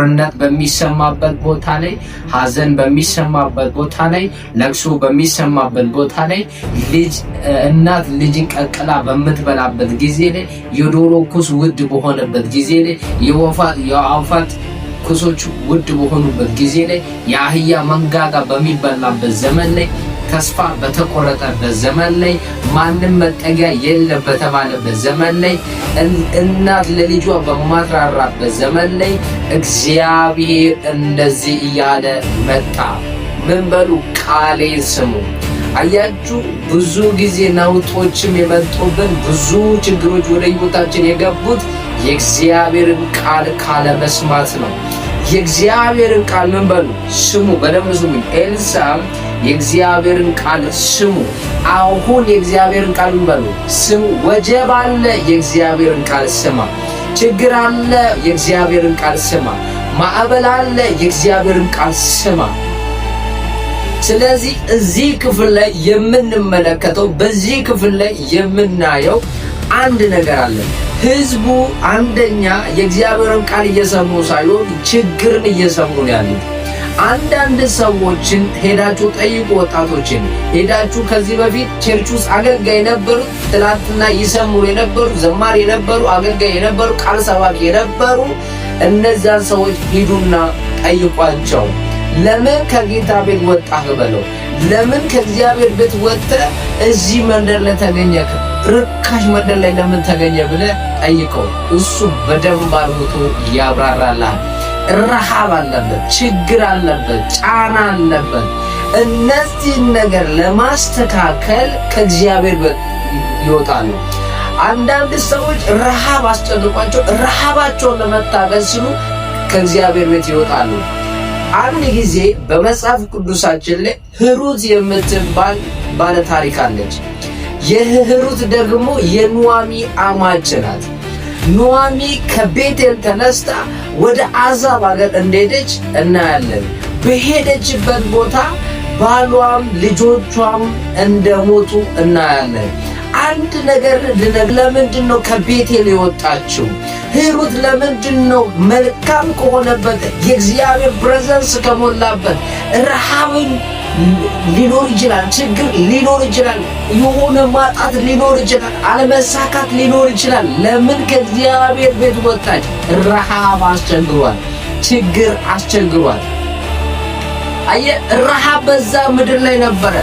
ጦርነት በሚሰማበት ቦታ ላይ፣ ሐዘን በሚሰማበት ቦታ ላይ፣ ለቅሶ በሚሰማበት ቦታ ላይ፣ እናት ልጅን ቀቅላ በምትበላበት ጊዜ ላይ፣ የዶሮ ኩስ ውድ በሆነበት ጊዜ ላይ፣ የአዕዋፋት ኩሶች ውድ በሆኑበት ጊዜ ላይ፣ የአህያ መንጋጋ በሚበላበት ዘመን ላይ፣ ተስፋ በተቆረጠበት ዘመን ላይ፣ ማንም መጠጊያ የለም በተባለበት ዘመን ላይ፣ እናት ለልጇ በማትራራበት ዘመን ላይ እግዚአብሔር እንደዚህ እያለ መጣ። ምን በሉ? ቃሌን ስሙ። አያችሁ፣ ብዙ ጊዜ ነውጦችም የመጡብን ብዙ ችግሮች ወደ ሕይወታችን የገቡት የእግዚአብሔርን ቃል ካለመስማት ነው። የእግዚአብሔርን ቃል ምን በሉ? ስሙ። በደንብ ስሙ። ኤልሳዕ የእግዚአብሔርን ቃል ስሙ። አሁን የእግዚአብሔርን ቃል ምን በሉ? ስሙ። ወጀብ አለ፣ የእግዚአብሔርን ቃል ስማ። ችግር አለ፣ የእግዚአብሔርን ቃል ስማ። ማዕበል አለ፣ የእግዚአብሔርን ቃል ስማ። ስለዚህ እዚህ ክፍል ላይ የምንመለከተው በዚህ ክፍል ላይ የምናየው አንድ ነገር አለ። ህዝቡ አንደኛ የእግዚአብሔርን ቃል እየሰሙ ሳይሆን ችግርን እየሰሙ ነው ያሉት። አንዳንድ ሰዎችን ሄዳችሁ ጠይቁ። ወጣቶችን ሄዳችሁ ከዚህ በፊት ቸርች ውስጥ አገልጋይ የነበሩ ትናንትና ይሰሙር የነበሩ ዘማሪ የነበሩ አገልጋይ የነበሩ ቃል ሰባኪ የነበሩ እነዛን ሰዎች ሂዱና ጠይቋቸው። ለምን ከጌታ ቤት ወጣህ በለው። ለምን ከእግዚአብሔር ቤት ወጥተህ እዚህ መንደር ላይ ተገኘህ? ርካሽ መንደር ላይ ለምን ተገኘ ብለህ ጠይቀው። እሱ በደንብ አርግቶ ያብራራልሃል። ረሃብ አለበት፣ ችግር አለበት፣ ጫና አለበት። እነዚህን ነገር ለማስተካከል ከእግዚአብሔር ቤት ይወጣሉ። አንዳንድ ሰዎች ረሃብ አስጨንቋቸው ረሃባቸውን ለመታገል ሲሉ ከእግዚአብሔር ቤት ይወጣሉ። አንድ ጊዜ በመጽሐፍ ቅዱሳችን ላይ ሩት የምትባል ባለ ታሪክ አለች። የሩት ደግሞ የኑዋሚ አማች ናት። ኑዋሚ ከቤቴል ተነስታ ወደ አዛብ ሀገር እንደሄደች እናያለን። በሄደችበት ቦታ ባሏም ልጆቿም እንደሞቱ እናያለን። አንድ ነገር ለምንድን ነው ከቤቴል የወጣችው? ሩት ለምንድን ነው መልካም ከሆነበት የእግዚአብሔር ፕሬዘንስ ከሞላበት ረሃብን ሊኖር ይችላል፣ ችግር ሊኖር ይችላል፣ የሆነ ማጣት ሊኖር ይችላል፣ አለመሳካት ሊኖር ይችላል። ለምን ከእግዚአብሔር ቤት ወጣች? ረሃብ አስቸግሯል፣ ችግር አስቸግሯል። ረሃብ በዛ ምድር ላይ ነበረ።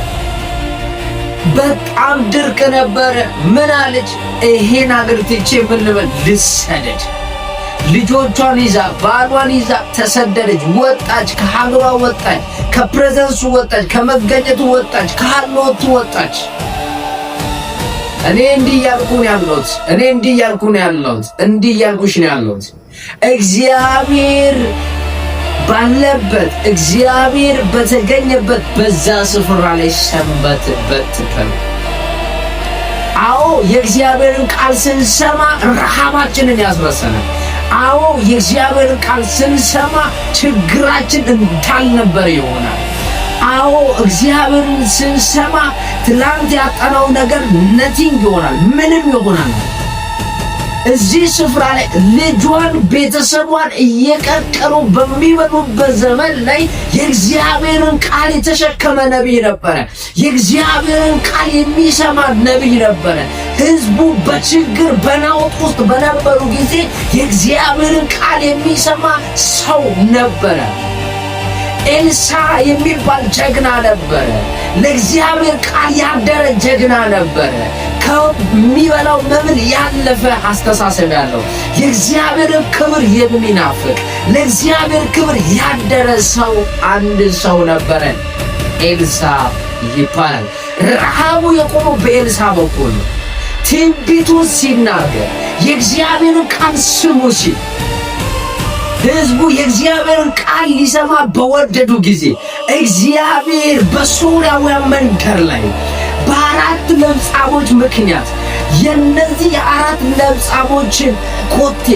በጣም ድርቅ ነበረ። ምን አለች? ይሄን አገር ትቼ ምን ልበል? ልሰደድ። ልጆቿን ይዛ ባሏን ይዛ ተሰደደች፣ ወጣች፣ ከሀገሯ ወጣች፣ ከፕሬዘንሱ ወጣች፣ ከመገኘቱ ወጣች፣ ከሀልዎቱ ወጣች። እኔ እንዲህ እያልኩ ነው ያለሁት፣ እንዲህ እያልኩሽ ነው ያለሁት። እግዚአብሔር ባለበት እግዚአብሔር በተገኘበት በዛ ስፍራ ላይ ሰንበትበት ትበሉ። አዎ የእግዚአብሔርን ቃል ስንሰማ ረሃባችንን ያስረሰናል። አዎ የእግዚአብሔርን ቃል ስንሰማ ችግራችን እንዳልነበር ይሆናል። አዎ እግዚአብሔርን ስንሰማ ትላንት ያጣነው ነገር ነቲንግ ይሆናል፣ ምንም ይሆናል። እዚህ ስፍራ ላይ ልጇን ቤተሰቧን እየቀቀሉ በሚበሉበት ዘመን ላይ የእግዚአብሔርን ቃል የተሸከመ ነቢይ ነበረ። የእግዚአብሔርን ቃል የሚሰማ ነቢይ ነበረ። ሕዝቡ በችግር በናውጥ ውስጥ በነበሩ ጊዜ የእግዚአብሔርን ቃል የሚሰማ ሰው ነበረ። ኤልሳዕ የሚባል ጀግና ነበረ። ለእግዚአብሔር ቃል ያደረ ጀግና ነበረ። ከሚበላው መብል ያለፈ አስተሳሰብ ያለው የእግዚአብሔርን ክብር የሚናፍቅ ለእግዚአብሔር ክብር ያደረ ሰው አንድ ሰው ነበረ። ኤልሳዕ ይባላል። ረሃቡ የቆመው በኤልሳዕ በኩል ነው። ትንቢቱን ሲናገር የእግዚአብሔርን ቃል ስሙ ሲል ሕዝቡ የእግዚአብሔርን ቃል ሊሰማ በወደዱ ጊዜ እግዚአብሔር በሶርያውያን መንደር ላይ በአራት ለምጻሞች ምክንያት የነዚህ የአራት ለምጻሞችን ኮቴ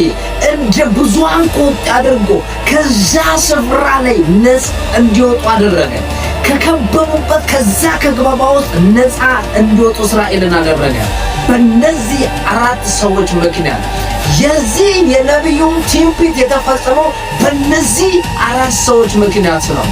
እንደ ብዙሃን ኮቴ አድርጎ ከዛ ስፍራ ላይ ነፃ እንዲወጡ አደረገ። ከከበቡበት ከዛ ከግባባ ውስጥ ነፃ እንዲወጡ እስራኤልን አደረገ። በእነዚህ 4 ሰዎች ምክንያት የዚህ የነቢዩ ትንቢት የተፈጸመው በእነዚህ 4 ሰዎች ምክንያት ነው።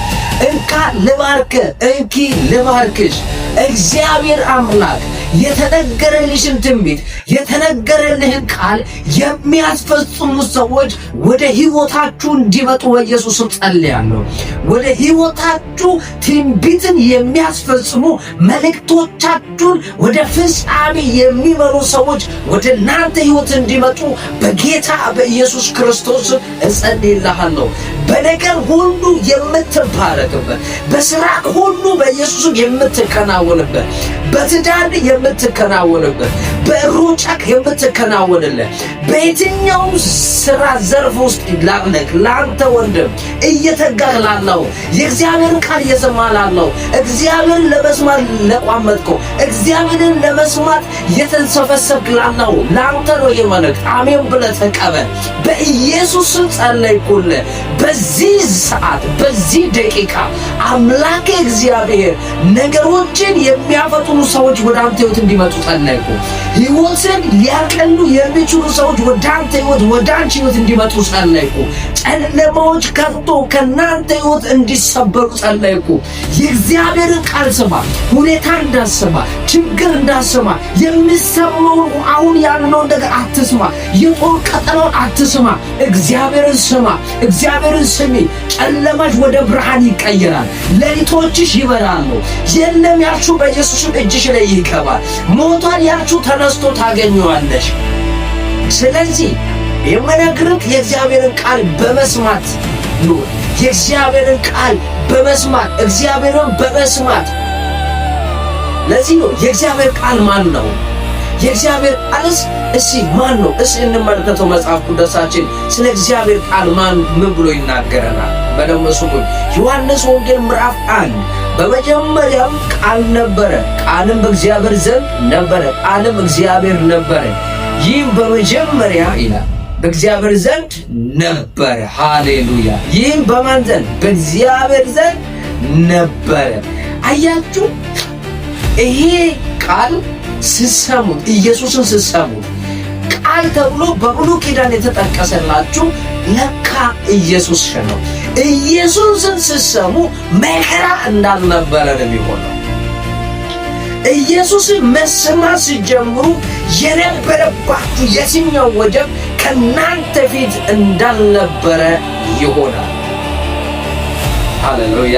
እንካ ልባርክ፣ እንኪ ልባርክሽ። እግዚአብሔር አምላክ የተነገረልሽን ትንቢት የተነገረልህን ቃል የሚያስፈጽሙ ሰዎች ወደ ሕይወታችሁ እንዲመጡ በኢየሱስም ጸልያለሁ። ወደ ሕይወታችሁ ትንቢትን የሚያስፈጽሙ መልእክቶቻችሁን ወደ ፍጻሜ የሚመሩ ሰዎች ወደ እናንተ ሕይወት እንዲመጡ በጌታ በኢየሱስ ክርስቶስ እጸልይልሃለሁ። በነገር ሁሉ የምትባረክበት፣ በሥራ ሁሉ በኢየሱስም የምትከናወንበት፣ በትዳር የምትከናወንበት፣ በሩጫክ የምትከናወንለት፣ በየትኛውም ሥራ ዘርፍ ውስጥ ላለክ ለአንተ ወንድም እየተጋህ ላለው የእግዚአብሔርን ቃል እየሰማ ላለው እግዚአብሔርን ለመስማት ለቋመጥከው እግዚአብሔርን ለመስማት የተንሰፈሰብክ ላለው ለአንተ ነው የመልእክት። አሜን ብለህ ተቀበል። በኢየሱስም ጸለይኩልህ። በዚህ ሰዓት በዚህ ደቂቃ አምላኬ እግዚአብሔር ነገሮችን የሚያፈጥኑ ሰዎች ወደ አንተ ሕይወት እንዲመጡ ጸለይኩ። ሕይወትን ሊያቀሉ የሚችሉ ሰዎች ወደ አንተ ሕይወት ወደ አንቺ ሕይወት እንዲመጡ ጸለይኩ። ጨለማዎች ከቶ ከናንተ ሕይወት እንዲሰበሩ ጸለይኩ። የእግዚአብሔርን ቃል ስማ። ሁኔታ እንዳሰማ፣ ችግር እንዳሰማ፣ የሚሰማውን አሁን ያለውን ነገር አትስማ። የጦር ቀጠናውን አትስማ። እግዚአብሔርን ስማ። እግዚአብሔርን ስሚ። ጨለማሽ ወደ ብርሃን ይቀየራል። ሌሊቶችሽ ይበራሉ። የለም ያልሽው በኢየሱስም እጅሽ ላይ ይገባል። ሞቷል ያልሽው ተነስቶ ታገኘዋለሽ። ስለዚህ የምነግርህ የእግዚአብሔርን ቃል በመስማት ነው። የእግዚአብሔርን ቃል በመስማት እግዚአብሔርን በመስማት። ለዚህ ነው የእግዚአብሔር ቃል ማን ነው? የእግዚአብሔር ቃልስ ማን ነው? እንመልከተው። መጽሐፍ ቅዱሳችን ስለ እግዚአብሔር ቃል ምን ብሎ ይናገረናል? በደንብ ስሙኝ። ዮሐንስ ወንጌል ምዕራፍ 1 በመጀመሪያም ቃል ነበረ፣ ቃልም በእግዚአብሔር ዘንድ ነበረ፣ ቃልም እግዚአብሔር ነበረ። ይህም በመጀመሪያ ይላል በእግዚአብሔር ዘንድ ነበረ። ሃሌሉያ! ይህም በማን ዘንድ? በእግዚአብሔር ዘንድ ነበረ። አያችሁ፣ ይሄ ቃል ስሰሙት፣ ኢየሱስን ስሰሙት፣ ቃል ተብሎ በብሉይ ኪዳን የተጠቀሰላችሁ ለካ ኢየሱስ ነው። ኢየሱስን ስሰሙ መከራ እንዳልነበረ ነው የሚሆነው። ኢየሱስን መስማት ሲጀምሩ የነበረባችሁ የትኛው ወጀብ ከናንተ ፊት እንዳልነበረ ይሆናል። ሃሌሉያ!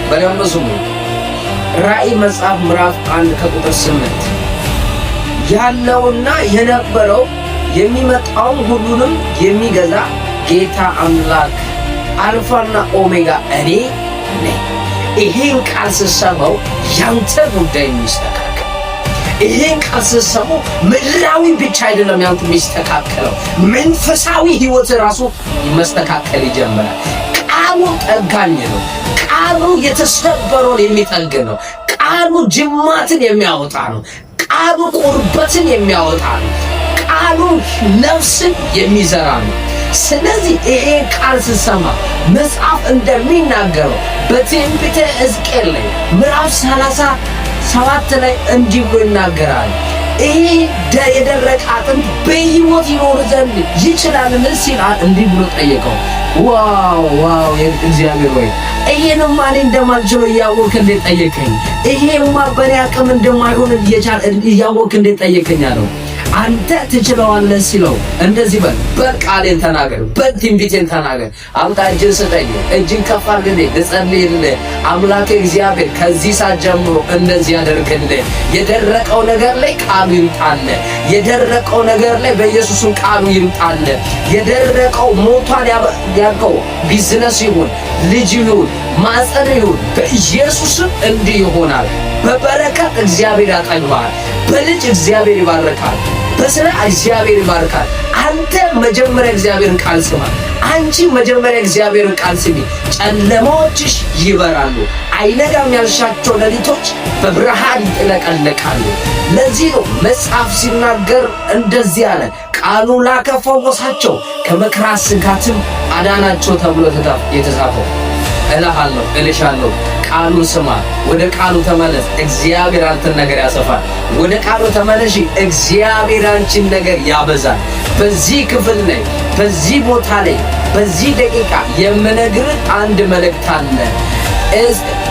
በደንብ ስሙ። ራእይ መጽሐፍ ምዕራፍ 1 ከቁጥር 8 ያለውና የነበረው የሚመጣውን ሁሉንም የሚገዛ ጌታ አምላክ አልፋና ኦሜጋ እኔ ነኝ። ይሄን ቃል ስሰማው ያንተ ጉዳይ የሚስተካከል፣ ይሄን ቃል ስሰማው ምድራዊ ብቻ አይደለም ያንተ የሚስተካከለው፣ መንፈሳዊ ሕይወት ራሱ መስተካከል ይጀምራል። ቃሉ ጠጋኝ ነው። ቃሉ የተሰበረውን የሚጠግን ነው። ቃሉ ጅማትን የሚያወጣ ነው። ቃሉ ቁርበትን የሚያወጣ ነው። ቃሉ ነፍስን የሚዘራ ነው። ስለዚህ ይሄ ቃል ስሰማ መጽሐፍ እንደሚናገረው በትንቢተ ሕዝቅኤል ላይ ምዕራፍ 37 ላይ እንዲህ ብሎ ይናገራል። ይሄ የደረቀ አጥንት በሕይወት ይኖር ዘንድ ይችላልን ሲል እንዲህ ብሎ ጠየቀው። ዋው! እግዚአብሔር ሆይ ይሄንማ እኔ እንደማልችለው እያወቅህ እንዴት ጠየቀኝ? ይሄማ በእኔ አቅም እንደማይሆን እያወቅህ እንዴት ጠየቀኝ አለው። አንተ ትችለዋለህ ሲለው እንደዚህ በቃሌን ተናገር፣ በትንቢቴን ተናገር። አምጣ እጅን ስጠኝ፣ እጅን ከፍ አድርግልኝ ልጸልይልህ። አምላኬ እግዚአብሔር ከዚህ ሰዓት ጀምሮ እንደዚህ ያደርግልህ። የደረቀው ነገር ላይ ቃሉ ይምጣልህ። የደረቀው ነገር ላይ በኢየሱስም ቃሉ ይምጣልህ። የደረቀው ሞቷን ያልከው ቢዝነስ ይሁን፣ ልጅ ይሁን፣ ማጸን ይሁን፣ በኢየሱስም እንዲህ ይሆናል። በበረከት እግዚአብሔር ያጠግባል። በልጅ እግዚአብሔር ይባርካል። በስራ እግዚአብሔር ይባርካል። አንተ መጀመሪያ እግዚአብሔርን ቃል ስማ። አንቺ መጀመሪያ እግዚአብሔርን ቃል ስሚ። ጨለማዎችሽ ይበራሉ። አይነጋም ያልሻቸው ሌሊቶች በብርሃን ይጥለቀለቃሉ። ለዚህ ነው መጽሐፍ ሲናገር እንደዚህ አለ፣ ቃሉ ላከ ፈወሳቸው፣ ከመከራ ስጋትም አዳናቸው ተብሎ የተጻፈው። እልሃለሁ እልሻለሁ፣ ቃሉን ስማ፣ ወደ ቃሉ ተመለስ። እግዚአብሔር አንተን ነገር ያሰፋል። ወደ ቃሉ ተመለሺ፣ እግዚአብሔር አንቺን ነገር ያበዛል። በዚህ ክፍል ላይ፣ በዚህ ቦታ ላይ፣ በዚህ ደቂቃ የምነግርህ አንድ መልእክት አለ።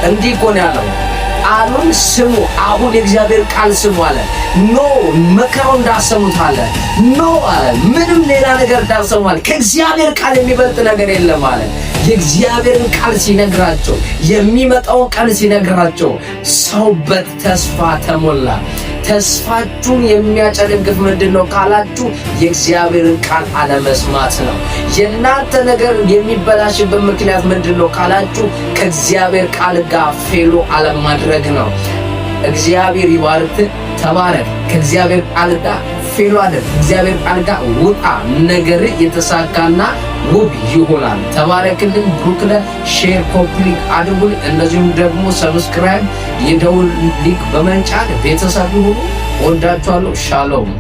እንዲህ እኮ ነው ያለው፣ ቃሉን ስሙ። አሁን የእግዚአብሔር ቃል ስሙ አለ። ኖ መከራው እንዳሰሙት አለ። ኖ አለ ምንም ሌላ ነገር እንዳሰሙ አለ። ከእግዚአብሔር ቃል የሚበልጥ ነገር የለም አለ። የእግዚአብሔርን ቃል ሲነግራቸው፣ የሚመጣውን ቃል ሲነግራቸው ሰው በተስፋ ተሞላ። ተስፋችሁን የሚያጨነግፍ ምንድነው ካላችሁ የእግዚአብሔርን ቃል አለመስማት ነው። የእናንተ ነገር የሚበላሽበት ምክንያት ምንድነው ካላችሁ ከእግዚአብሔር ቃል ጋር ፌሎ አለማድረግ ነው። እግዚአብሔር ይባርክ፣ ተባረክ። ከእግዚአብሔር ቃል ጋር ፌሎ አድርግ፣ እግዚአብሔር ቃል ጋር ውጣ። ነገር የተሳካና ውብ ይሆናል። ተባረክልን። ብሩክ ነህ። ሼር ኮፒ አድርጉ። እንደዚሁም ደግሞ ሰብስክራይብ የደውል ሊንክ በመንጫን ቤተሰብ ሁሉ ወዳችኋለሁ። ሻሎም